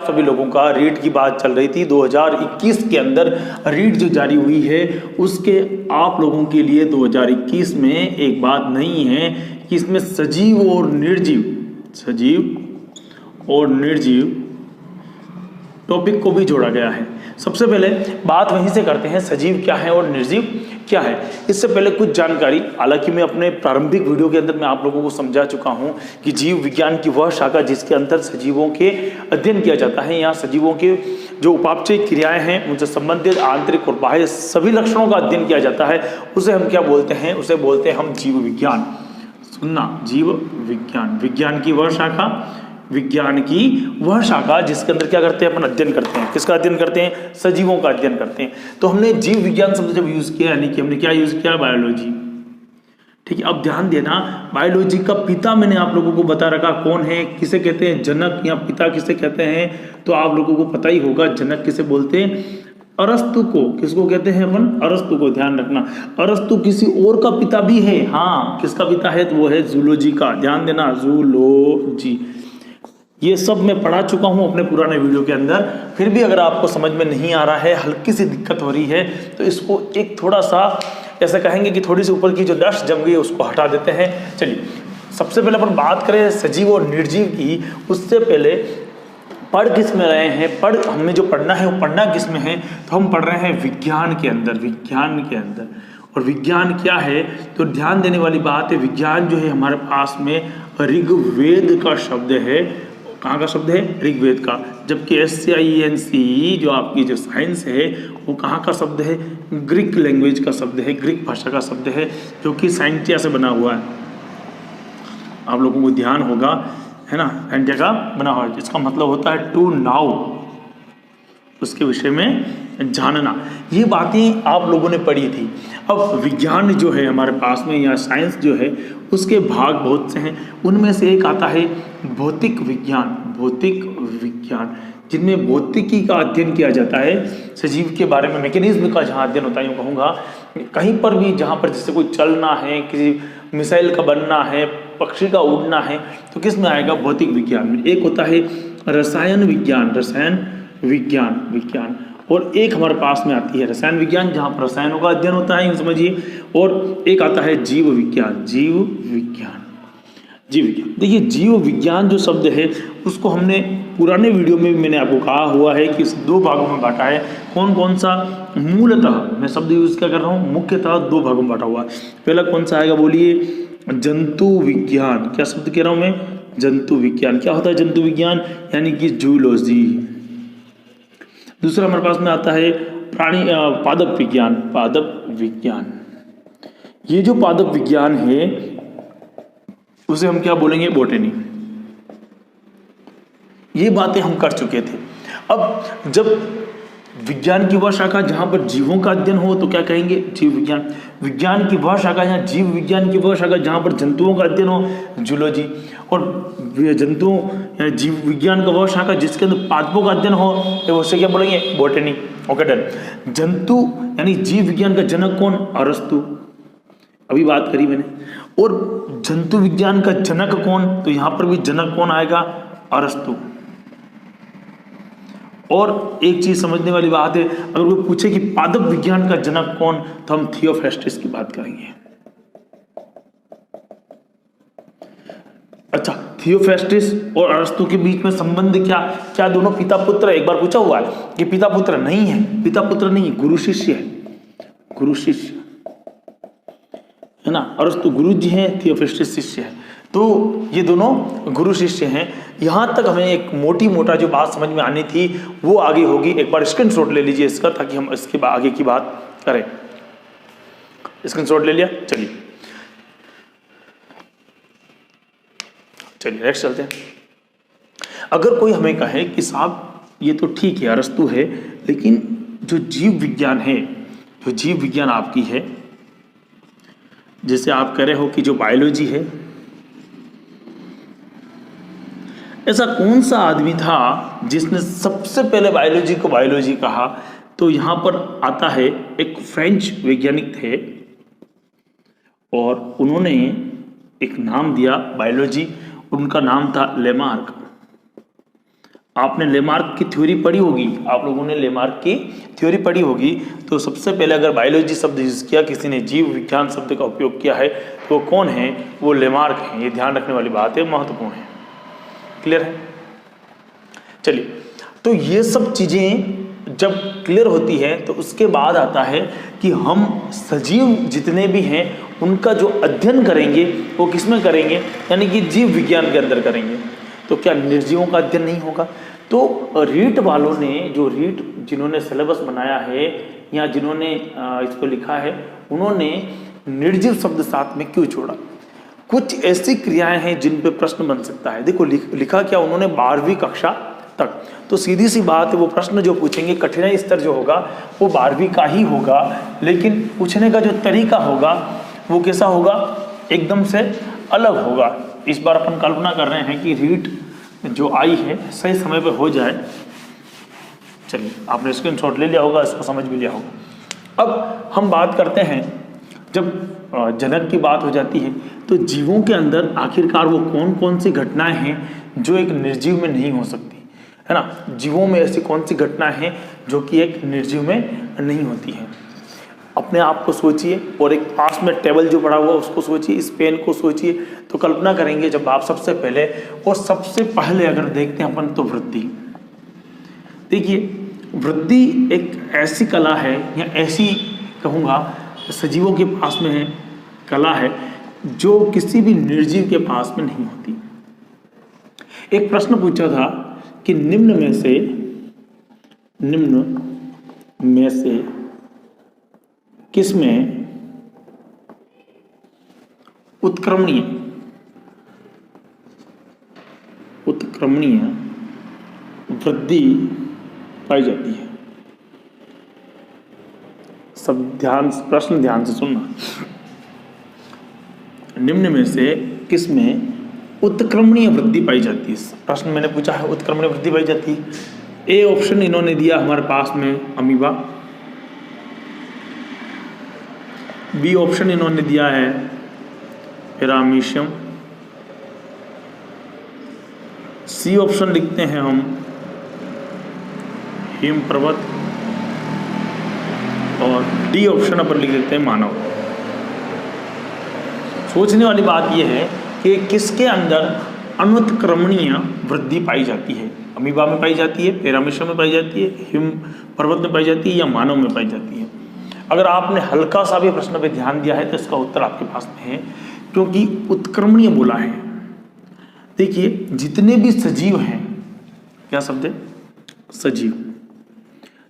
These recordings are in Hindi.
सभी लोगों का रीट की बात चल रही थी। 2021 के अंदर रीट जो जारी हुई है उसके आप लोगों के लिए 2021 में एक बात नहीं है कि इसमें सजीव और निर्जीव टॉपिक को भी जोड़ा गया है। सबसे पहले बात वहीं से करते हैं, सजीव क्या है और निर्जीव क्या है। इससे पहले कुछ जानकारी, हालांकि मैं अपने प्रारंभिक वीडियो के अंदर मैं आप लोगों को समझा चुका हूं कि जीव विज्ञान की वह शाखा जिसके अंदर सजीवों के अध्ययन किया जाता है, यहाँ सजीवों के जो उपापचय क्रियाएं हैं उनसे संबंधित आंतरिक और बाह्य सभी लक्षणों का अध्ययन किया जाता है। उसे हम क्या बोलते हैं? उसे बोलते हैं हम जीव विज्ञान। सुनना, जीव विज्ञान, विज्ञान की वह शाखा जिसके अंदर क्या करते हैं? अपन अध्ययन करते हैं। किसका अध्ययन करते हैं? सजीवों का अध्ययन करते हैं। तो हमने जीव विज्ञान शब्द जब यूज किया, यानी कि हमने क्या यूज किया? बायोलॉजी। ठीक है, अब ध्यान देना, बायोलॉजी का पिता मैंने आप लोगों को बता रखा कौन है, किसे कहते हैं? जनक, या पिता किसे कहते हैं तो आप लोगों को पता ही होगा। जनक किसे बोलते हैं? अरस्तु को। किसको कहते हैं अपन? अरस्तु को। ध्यान रखना, अरस्तु किसी और का पिता भी है। हाँ, किसका पिता है? तो वो है जूलॉजी का। ध्यान देना, जूलॉजी। ये सब मैं पढ़ा चुका हूं अपने पुराने वीडियो के अंदर। फिर भी अगर आपको समझ में नहीं आ रहा है, हल्की सी दिक्कत हो रही है, तो इसको एक थोड़ा सा ऐसा कहेंगे कि थोड़ी सी ऊपर की जो डस्ट जम गई है उसको हटा देते हैं। चलिए, सबसे पहले अपन बात करें सजीव और निर्जीव की। उससे पहले पढ़ किस में रहे हैं? हमें जो पढ़ना है वो पढ़ना किस में है? तो हम पढ़ रहे हैं विज्ञान के अंदर। और विज्ञान क्या है? तो ध्यान देने वाली बात है, विज्ञान जो है हमारे पास में ऋग्वेद का शब्द है। कहाँ का शब्द है? ऋग्वेद का। जबकि SCIENCE जो आपकी जो साइंस है वो कहाँ का शब्द है? ग्रीक लैंग्वेज का शब्द है, ग्रीक भाषा का शब्द है, जो कि साइंटिया से बना हुआ है। आप लोगों को ध्यान होगा, है ना, साइंटिया का बना हुआ है। इसका मतलब होता है टू नाउ, उसके विषय में जानना। ये बातें आप लोगों ने पढ़ी थी। अब विज्ञान जो है हमारे पास में, या साइंस जो है, उसके भाग बहुत से हैं। उनमें से एक आता है भौतिक विज्ञान, जिनमें भौतिकी का अध्ययन किया जाता है। सजीव के बारे में, मैकेनिज्म का जहाँ अध्ययन होता है, यूँ कहूँगा कहीं पर भी जहाँ पर जैसे कोई चलना है, किसी मिसाइल का बनना है, पक्षी का उड़ना है, तो किस में आएगा? भौतिक विज्ञान में। एक होता है रसायन विज्ञान, और एक हमारे पास में आती है रसायन विज्ञान, जहाँ पर रसायनों का अध्ययन होता है, यूँ समझिए। और एक आता है जीव विज्ञान। देखिए, जीव विज्ञान जो शब्द है उसको हमने पुराने वीडियो में मैंने आपको कहा हुआ है कि इस दो भागों में बांटा है। कौन कौन सा? मूलतः मैं शब्द यूज क्या कर रहा हूँ? मुख्यतः दो भागों में बांटा हुआ है। पहला कौन सा आएगा? बोलिए, जंतु विज्ञान। क्या शब्द कह रहा हूँ मैं? जंतु विज्ञान। क्या होता है जंतु विज्ञान? यानी कि जूलॉजी। दूसरा हमारे पास में आता है पादप विज्ञान। ये जो पादप विज्ञान है उसे हम क्या बोलेंगे? बॉटनी। ये बातें हम कर चुके थे। अब जब विज्ञान की वह शाखा जहां पर जीवों का अध्ययन हो तो क्या कहेंगे? जीव विज्ञान। विज्ञान की वह शाखा, यहाँ जीव विज्ञान की वह शाखा जहां पर जंतुओं का अध्ययन हो, जूलॉजी। और जंतुओं जीव विज्ञान का वह शाखा जिसके अंदर पादपों का अध्ययन हो, तो उसे क्या बोलेंगे? बॉटनी। Okay, done. जंतु यानी जीव विज्ञान का जनक कौन? अरस्तु। अभी बात करी मैंने। और जंतु विज्ञान का जनक कौन? तो यहां पर भी जनक कौन आएगा? अरस्तु। और एक चीज समझने वाली बात है, अगर कोई पूछे कि पादप विज्ञान का जनक कौन, तो हम थियोफ्रास्टस की बात करेंगे। अच्छा, थियोफ्रास्टस और अरस्तु के बीच में संबंध क्या दोनों पिता पुत्र? एक बार पूछा हुआ है कि पिता पुत्र नहीं है, गुरु शिष्य है ना। अरस्तु गुरु जी हैं, थियोफ्रास्टस शिष्य है। तो ये दोनों गुरु शिष्य हैं। यहां तक हमें एक मोटा जो बात समझ में आनी थी वो आगे होगी। एक बार स्क्रीनशॉट ले लीजिए इसका, ताकि हम इसके आगे की बात करें। स्क्रीनशॉट ले लिया? चलिए नेक्स्ट चलते हैं। अगर कोई हमें कहे कि साहब ये तो ठीक है, अरस्तु है, लेकिन जो जीव विज्ञान आपकी है, जैसे आप कह रहे हो कि जो बायोलॉजी है, ऐसा कौन सा आदमी था जिसने सबसे पहले बायोलॉजी को बायोलॉजी कहा? तो यहां पर आता है एक फ्रेंच वैज्ञानिक थे, और उन्होंने एक नाम दिया बायोलॉजी। उनका नाम था लेमार्क। आपने लेमार्क की थ्योरी पढ़ी होगी, आप लोगों ने लेमार्क की थ्योरी पढ़ी होगी। तो सबसे पहले अगर बायोलॉजी शब्द यूज किया, किसी ने जीव विज्ञान शब्द का उपयोग किया है, तो कौन है? वो लेमार्क है। ये ध्यान रखने वाली बात है, महत्वपूर्ण है। क्लियर है? चलिए, तो ये सब चीजें जब क्लियर होती है तो उसके बाद आता है कि हम सजीव जितने भी हैं उनका जो अध्ययन करेंगे वो किसमें करेंगे? यानी कि जीव विज्ञान के अंदर करेंगे। तो क्या निर्जीवों का अध्ययन नहीं होगा? तो रीट वालों ने, जो रीट जिन्होंने सिलेबस बनाया है या जिन्होंने इसको लिखा है, उन्होंने निर्जीव शब्द साथ में क्यों छोड़ा? कुछ ऐसी क्रियाएं हैं जिन पे प्रश्न बन सकता है। देखो लिखा क्या उन्होंने 12वीं कक्षा तक, तो सीधी सी बात है वो प्रश्न जो पूछेंगे, कठिनाई स्तर जो होगा वो 12वीं का ही होगा, लेकिन पूछने का जो तरीका होगा वो कैसा होगा? एकदम से अलग होगा। इस बार अपन कल्पना कर रहे हैं कि रीट जो आई है सही समय पे हो जाए। चलिए, आपने स्क्रीनशॉट ले लिया होगा, इसको समझ भी लिया होगा। अब हम बात करते हैं, जब जनक की बात हो जाती है तो जीवों के अंदर आखिरकार वो कौन कौन सी घटनाएं हैं जो एक निर्जीव में नहीं हो सकती, है ना? जीवों में ऐसी कौन सी घटनाएं हैं जो कि एक निर्जीव में नहीं होती हैं? अपने आप को सोचिए और एक पास में टेबल जो पड़ा हुआ उसको सोचिए, इस पेन को सोचिए। तो कल्पना करेंगे जब आप सबसे पहले अगर देखते हैं अपन तो वृद्धि। देखिए, वृद्धि एक ऐसी कला है, या ऐसी कहूँगा सजीवों के पास में है कला है जो किसी भी निर्जीव के पास में नहीं होती। एक प्रश्न पूछा था कि निम्न में से किसमें उत्क्रमणीय वृद्धि पाई जाती है? सब प्रश्न ध्यान से सुनना। निम्न में से किसमें उत्क्रमणीय वृद्धि पाई जाती है? प्रश्न मैंने पूछा है, उत्क्रमणीय वृद्धि पाई जाती है। ए ऑप्शन इन्होंने दिया हमारे पास में अमीबा, बी ऑप्शन इन्होंने दिया है पैरामीशियम, सी ऑप्शन लिखते हैं हम हिम पर्वत, और डी ऑप्शन अपन लिख देते हैं मानव। सोचने वाली बात यह है कि किसके अंदर अनुत्क्रमणीय वृद्धि पाई जाती है? अमीबा में पाई जाती है, पैरामीशियम में पाई जाती है, हिम पर्वत में पाई जाती है, या मानव में पाई जाती है? अगर आपने हल्का सा भी प्रश्न पे ध्यान दिया है तो इसका उत्तर आपके पास में है, क्योंकि उत्क्रमणीय बोला है। देखिए, जितने भी सजीव हैं, क्या शब्द है?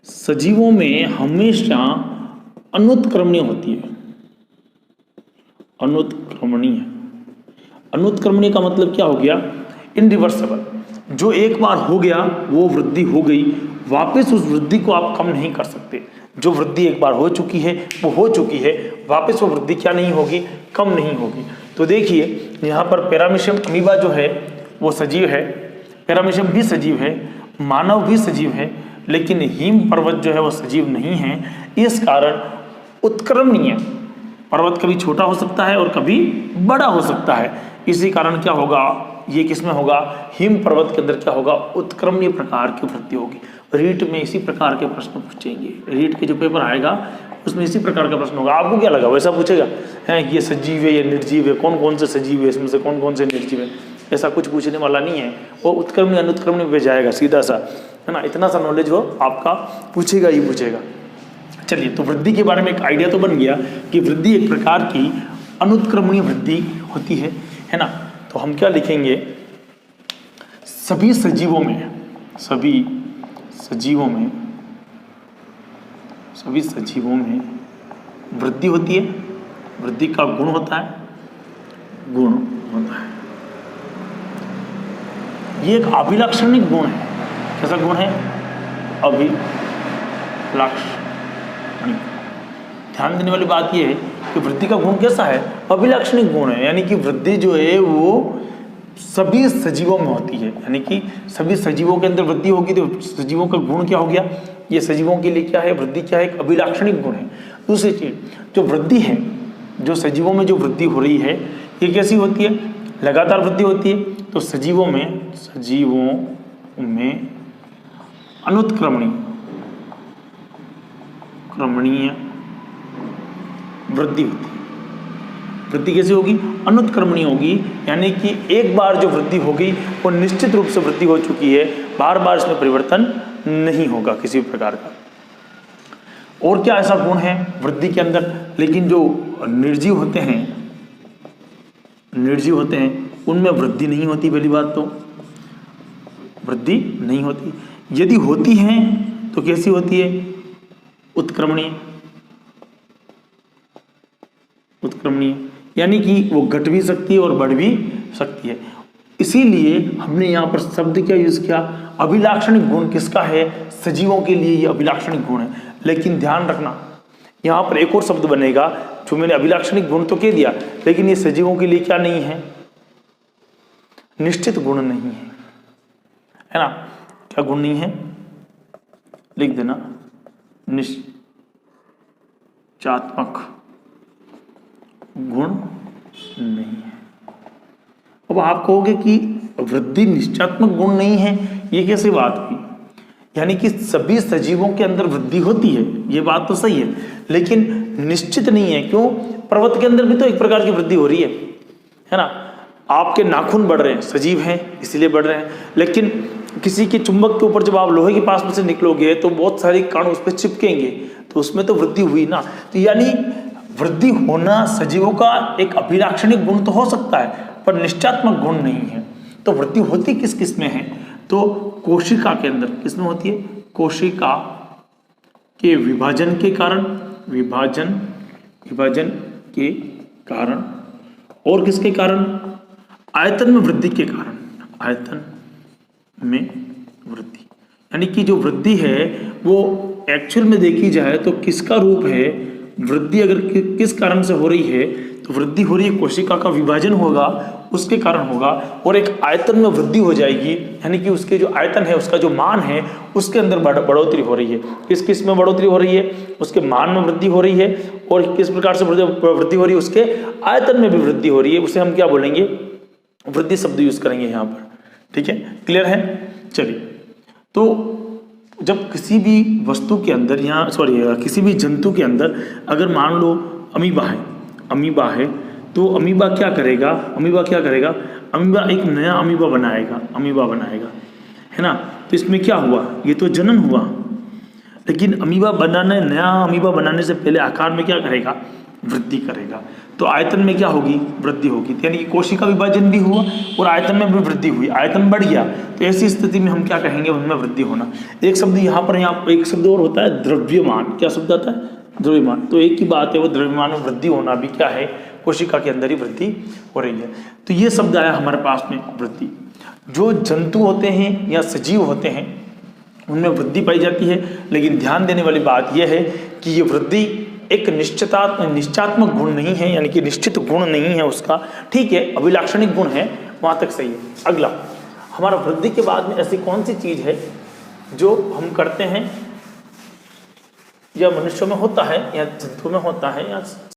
सजीवों में हमेशा अनुत्क्रमणीय होती है। अनुत्क्रमणीय का मतलब क्या हो गया? इनरिवर्सिबल। जो एक बार हो गया वो वृद्धि हो गई, वापस उस वृद्धि को आप कम नहीं कर सकते। जो वृद्धि एक बार हो चुकी है वो हो चुकी है, वापस वो वृद्धि क्या नहीं होगी? कम नहीं होगी। तो देखिए, यहाँ पर पैरामीशियम अमीबा जो है वो सजीव है, पैरामीशियम भी सजीव है, मानव भी सजीव है, लेकिन हिम पर्वत जो है वो सजीव नहीं है। इस कारण उत्क्रमणीय पर्वत कभी छोटा हो सकता है और कभी बड़ा हो सकता है। इसी कारण क्या होगा? ये किसमें होगा? हिम पर्वत के अंदर क्या होगा? उत्क्रमणीय प्रकार की वृद्धि होगी। रीट में इसी प्रकार के प्रश्न पूछेंगे। रीट के जो पेपर आएगा उसमें इसी प्रकार का प्रश्न होगा। आपको क्या लगा? वैसा पूछेगा, है ये सजीव है, ये निर्जीव है, कौन कौन से सजीव है, इसमें से कौन कौन से निर्जीव है? ऐसा कुछ पूछने वाला नहीं है। वो उत्क्रमणीय अनुत्क्रमणीय पे जाएगा सीधा सा, है ना? इतना सा नॉलेज वो आपका पूछेगा ही पूछेगा। चलिए, तो वृद्धि के बारे में एक आइडिया तो बन गया कि वृद्धि एक प्रकार की अनुत्क्रमणीय वृद्धि होती है ना? तो हम क्या लिखेंगे? सभी सजीवों में वृद्धि होती है। वृद्धि का गुण होता है। ये एक अभिलाक्षणिक गुण है। कैसा गुण है? अभिलाक्षणिक। ध्यान देने वाली बात यह है कि वृद्धि का गुण कैसा है? अभिलाक्षणिक गुण है। यानी कि वृद्धि जो है वो सभी सजीवों में होती है, यानी कि सभी सजीवों के अंदर वृद्धि होगी। तो सजीवों का गुण क्या हो गया? ये सजीवों के लिए क्या है? वृद्धि क्या है? एक अभिलाक्षणिक गुण है। दूसरी चीज, जो वृद्धि है, जो सजीवों में जो वृद्धि हो रही है, ये कैसी होती है? लगातार वृद्धि होती है। तो सजीवों में अनुत्क्रमणीय क्रमणीय वृद्धि होती है। वृद्धि कैसे होगी? अनुत्क्रमणीय होगी, यानी कि एक बार जो वृद्धि हो गई वो निश्चित रूप से वृद्धि हो चुकी है, बार बार इसमें परिवर्तन नहीं होगा किसी भी प्रकार का। और क्या ऐसा गुण है वृद्धि के अंदर? लेकिन जो निर्जीव होते हैं उनमें वृद्धि नहीं होती। पहली बात तो वृद्धि नहीं होती, यदि होती है तो कैसी होती है? उत्क्रमणीय, यानी कि वो घट भी सकती है और बढ़ भी सकती है। इसीलिए हमने यहाँ पर शब्द क्या यूज किया? अभिलाक्षणिक गुण किसका है? सजीवों के लिए ये अभिलाक्षणिक गुण है। लेकिन ध्यान रखना, यहाँ पर एक और शब्द बनेगा, जो मैंने अभिलाक्षणिक गुण तो कह दिया, लेकिन ये सजीवों के लिए क्या नहीं है? निश्चित गुण नहीं है, है ना? क्या गुण नहीं है? लिख देना, निश्चयात्मक गुण नहीं है। अब आप कहोगे कि वृद्धि निश्चयात्मक गुण नहीं है, ये कैसे बात हुई? यानी कि सभी सजीवों के अंदर वृद्धि होती है, ये बात तो सही है, लेकिन निश्चित नहीं है। क्यों? पर्वत के अंदर भी तो एक प्रकार की वृद्धि हो रही है ना? आपके नाखून बढ़ रहे हैं, सजीव हैं इसलिए बढ़ रहे हैं, लेकिन किसी के चुंबक के ऊपर जब आप लोहे के पास में से निकलोगे तो बहुत सारे कण उस पर चिपकेंगे, तो उसमें तो वृद्धि हुई ना। तो यानी वृद्धि होना सजीवों का एक अभिलाक्षणिक गुण तो हो सकता है, पर निश्चयात्मक गुण नहीं है। तो वृद्धि होती किस किस में है? तो कोशिका के अंदर किस में होती है? कोशिका के विभाजन के कारण, विभाजन के कारण, और किसके कारण? आयतन में वृद्धि के कारण, आयतन में वृद्धि। यानी कि जो वृद्धि है वो एक्चुअल में देखी जाए तो किसका रूप है? वृद्धि अगर किस कारण से हो रही है तो वृद्धि हो रही है, कोशिका का विभाजन होगा उसके कारण होगा, और एक आयतन में वृद्धि हो जाएगी, यानी कि उसके जो आयतन है, उसका जो मान है, उसके अंदर बढ़ोतरी हो रही है। किस किस में बढ़ोतरी हो रही है? उसके मान में वृद्धि हो रही है, और किस प्रकार से वृद्धि हो रही है? उसके आयतन में भी वृद्धि हो रही है। उसे हम क्या बोलेंगे? वृद्धि शब्द यूज करेंगे यहाँ पर। ठीक है, क्लियर है? चलिए, तो जब किसी भी वस्तु के अंदर या किसी भी जंतु के अंदर अगर मान लो अमीबा है तो अमीबा क्या करेगा? अमीबा एक नया अमीबा बनाएगा, है ना? तो इसमें क्या हुआ? ये तो जनन हुआ, लेकिन नया अमीबा बनाने से पहले आकार में क्या करेगा? वृद्धि करेगा। तो आयतन में क्या होगी? वृद्धि होगी। यानी कि कोशिका विभाजन भी हुआ और आयतन में भी वृद्धि हुई, आयतन बढ़ गया, तो ऐसी स्थिति में हम क्या कहेंगे? उनमें वृद्धि होना। एक शब्द यहाँ एक शब्द और होता है, द्रव्यमान। क्या शब्द आता है? द्रव्यमान। तो एक ही बात है, वो द्रव्यमान में वृद्धि होना भी क्या है? कोशिका के अंदर ही वृद्धि हो रही है। तो ये शब्द आया हमारे पास में, वृद्धि। जो जंतु होते हैं या सजीव होते हैं उनमें वृद्धि पाई जाती है, लेकिन ध्यान देने वाली बात यह है कि ये वृद्धि एक निश्चयात्मक गुण नहीं है, यानी कि निश्चित गुण नहीं है उसका। ठीक है, अभिलाक्षणिक गुण है, वहां तक सही है। अगला, हमारा वृद्धि के बाद में ऐसी कौन सी चीज है जो हम करते हैं, या मनुष्यों में होता है, या जंतु में होता है, या